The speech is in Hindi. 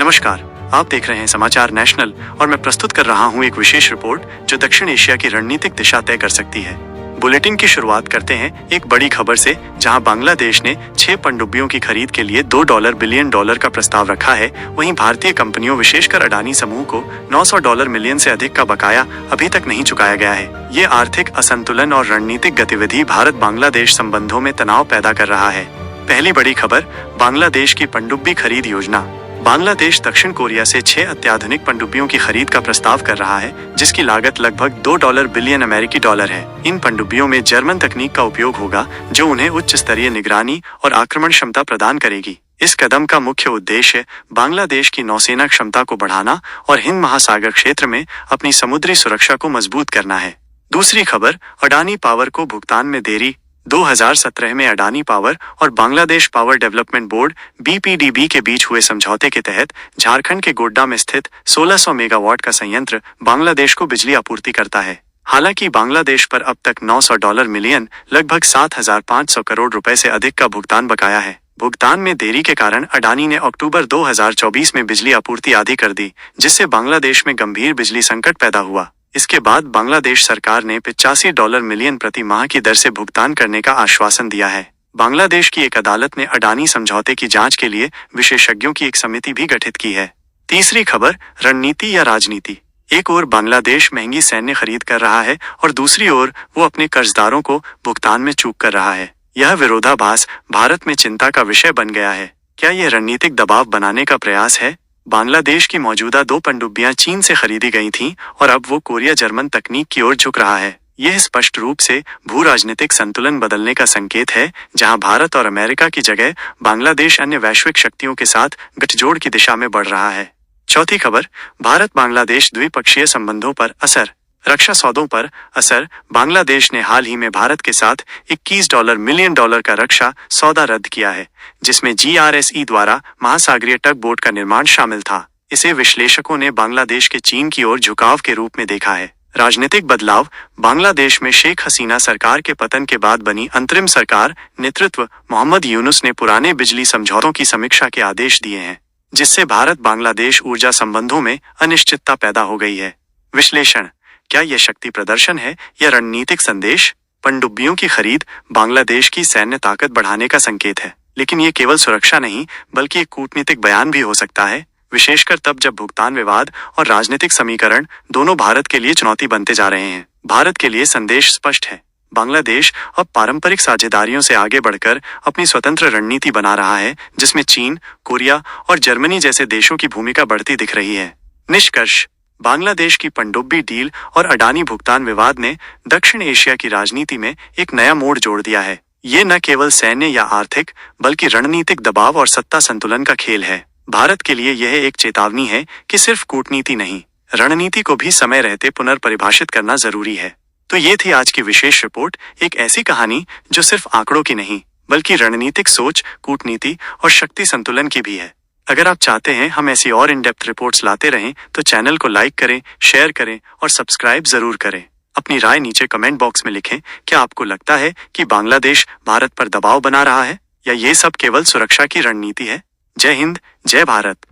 नमस्कार, आप देख रहे हैं समाचार नेशनल और मैं प्रस्तुत कर रहा हूं एक विशेष रिपोर्ट जो दक्षिण एशिया की रणनीतिक दिशा तय कर सकती है। बुलेटिन की शुरुआत करते हैं एक बड़ी खबर से, जहां बांग्लादेश ने 6 पनडुब्बियों की खरीद के लिए $2 बिलियन का प्रस्ताव रखा है। वहीं भारतीय कंपनियों विशेषकर अडानी समूह को $900 मिलियन से अधिक का बकाया अभी तक नहीं चुकाया गया है। ये आर्थिक असंतुलन और रणनीतिक गतिविधि भारत बांग्लादेश संबंधों में तनाव पैदा कर रहा है। पहली बड़ी खबर, बांग्लादेश की पनडुब्बी खरीद योजना। बांग्लादेश दक्षिण कोरिया से 6 अत्याधुनिक पनडुब्बियों की खरीद का प्रस्ताव कर रहा है, जिसकी लागत लगभग $2 बिलियन अमेरिकी डॉलर है। इन पनडुब्बियों में जर्मन तकनीक का उपयोग होगा, जो उन्हें उच्च स्तरीय निगरानी और आक्रमण क्षमता प्रदान करेगी। इस कदम का मुख्य उद्देश्य बांग्लादेश की नौसेना क्षमता को बढ़ाना और हिंद महासागर क्षेत्र में अपनी समुद्री सुरक्षा को मजबूत करना है। दूसरी खबर, अडानी पावर को भुगतान में देरी। 2017 में अडानी पावर और Bangladesh power development board (BPDB) के बीच हुए समझौते के तहत झारखंड के गोड्डा में स्थित 1600 मेगावाट का संयंत्र बांग्लादेश को बिजली आपूर्ति करता है। हालांकि बांग्लादेश पर अब तक $900 मिलियन, लगभग 7,500 करोड़ रुपए से अधिक का भुगतान बकाया है। भुगतान में देरी के कारण अडानी ने अक्टूबर 2024 में बिजली आपूर्ति आधी कर दी, जिससे बांग्लादेश में गंभीर बिजली संकट पैदा हुआ। इसके बाद बांग्लादेश सरकार ने $85 मिलियन प्रति माह की दर से भुगतान करने का आश्वासन दिया है। बांग्लादेश की एक अदालत ने अडानी समझौते की जांच के लिए विशेषज्ञों की एक समिति भी गठित की है। तीसरी खबर, रणनीति या राजनीति। एक ओर बांग्लादेश महंगी सैन्य खरीद कर रहा है और दूसरी ओर वो अपने कर्जदारों को भुगतान में चूक कर रहा है। यह विरोधाभास भारत में चिंता का विषय बन गया है। क्या यह रणनीतिक दबाव बनाने का प्रयास है? बांग्लादेश की मौजूदा 2 पनडुब्बियां चीन से खरीदी गई थीं और अब वो कोरिया जर्मन तकनीक की ओर झुक रहा है। यह स्पष्ट रूप से भू राजनीतिक संतुलन बदलने का संकेत है, जहां भारत और अमेरिका की जगह बांग्लादेश अन्य वैश्विक शक्तियों के साथ गठजोड़ की दिशा में बढ़ रहा है। चौथी खबर, भारत बांग्लादेश द्विपक्षीय संबंधों पर असर। रक्षा सौदों पर असर। बांग्लादेश ने हाल ही में भारत के साथ $21 मिलियन का रक्षा सौदा रद्द किया है, जिसमें GRSE द्वारा महासागरीय टग बोट का निर्माण शामिल था। इसे विश्लेषकों ने बांग्लादेश के चीन की ओर झुकाव के रूप में देखा है। राजनीतिक बदलाव। बांग्लादेश में शेख हसीना सरकार के पतन के बाद बनी अंतरिम सरकार नेतृत्व मोहम्मद यूनुस ने पुराने बिजली समझौतों की समीक्षा के आदेश दिए हैं, जिससे भारत बांग्लादेश ऊर्जा संबंधों में अनिश्चितता पैदा हो गई है। विश्लेषण, क्या यह शक्ति प्रदर्शन है या रणनीतिक संदेश? पनडुब्बियों की खरीद बांग्लादेश की सैन्य ताकत बढ़ाने का संकेत है, लेकिन ये केवल सुरक्षा नहीं बल्कि एक कूटनीतिक बयान भी हो सकता है, विशेषकर तब जब भुगतान विवाद और राजनीतिक समीकरण दोनों भारत के लिए चुनौती बनते जा रहे हैं। भारत के लिए संदेश स्पष्ट है। बांग्लादेश अब पारंपरिक साझेदारियों से आगे बढ़कर अपनी स्वतंत्र रणनीति बना रहा है, जिसमें चीन, कोरिया और जर्मनी जैसे देशों की भूमिका बढ़ती दिख रही है। निष्कर्ष, बांग्लादेश की पनडुब्बी डील और अडानी भुगतान विवाद ने दक्षिण एशिया की राजनीति में एक नया मोड़ जोड़ दिया है। ये न केवल सैन्य या आर्थिक बल्कि रणनीतिक दबाव और सत्ता संतुलन का खेल है। भारत के लिए यह एक चेतावनी है कि सिर्फ कूटनीति नहीं, रणनीति को भी समय रहते पुनर्परिभाषित करना जरूरी है। तो ये थी आज की विशेष रिपोर्ट, एक ऐसी कहानी जो सिर्फ आंकड़ों की नहीं बल्कि रणनीतिक सोच, कूटनीति और शक्ति संतुलन की भी है। अगर आप चाहते हैं हम ऐसी और इन डेप्थ रिपोर्ट्स लाते रहें तो चैनल को लाइक करें, शेयर करें और सब्सक्राइब जरूर करें। अपनी राय नीचे कमेंट बॉक्स में लिखें। क्या आपको लगता है कि बांग्लादेश भारत पर दबाव बना रहा है या ये सब केवल सुरक्षा की रणनीति है? जय हिंद, जय भारत।